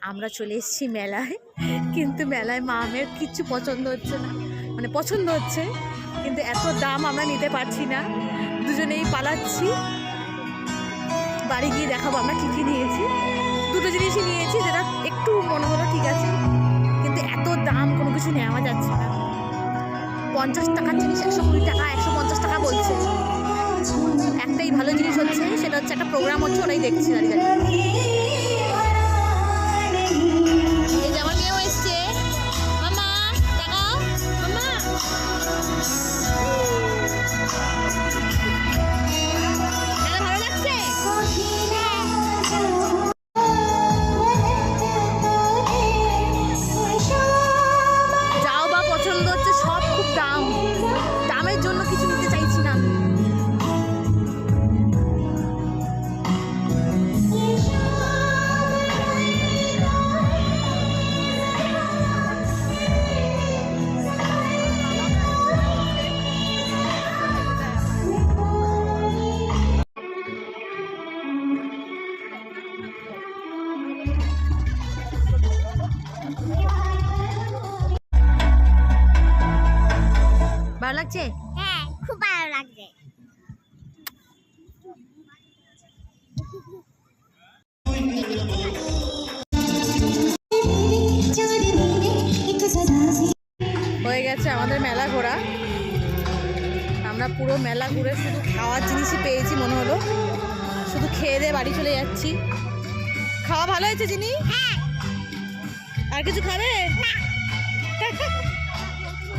আমরা চলে এসেছি মেলায়, কিন্তু মেলায় মা মেয়ের কিচ্ছু পছন্দ হচ্ছে না, মানে পছন্দ হচ্ছে কিন্তু এত দাম আমরা নিতে পারছি না, দুজনেই পালাচ্ছি। বাড়ি গিয়ে দেখাবো আমরা কী কী নিয়েছি। দুটো জিনিসই নিয়েছি, যেটা একটু মনে হলো ঠিক আছে, কিন্তু এত দাম কোনো কিছু নেওয়া যাচ্ছে না। 50 টাকার জিনিস 120 টাকা, 150 টাকা বলছে। একটাই ভালো জিনিস হচ্ছে, সেটা হচ্ছে একটা প্রোগ্রাম হচ্ছে, ওটাই দেখছি দাঁড়িয়ে দাঁড়িয়ে। এই যে আমার মেয়েও এসছে, মামা দেখাও মামা। ভালো লাগছে? যাও বা পছন্দ হচ্ছে, সব খুব দাম, দামের জন্য কিছু নিতে চাইছি না। ভালো লাগছে? হ্যাঁ, খুব ভালো লাগছে। হয়ে গেছে আমাদের মেলা ঘোরা। আমরা পুরো মেলা ঘুরে শুধু খাওয়ার জিনিসই পেয়েছি, মনে হলো শুধু খেয়ে দিয়ে বাড়ি চলে যাচ্ছি। খাওয়া ভালো হয়েছে জিনি? হ্যাঁ। আর কিছু খাবে?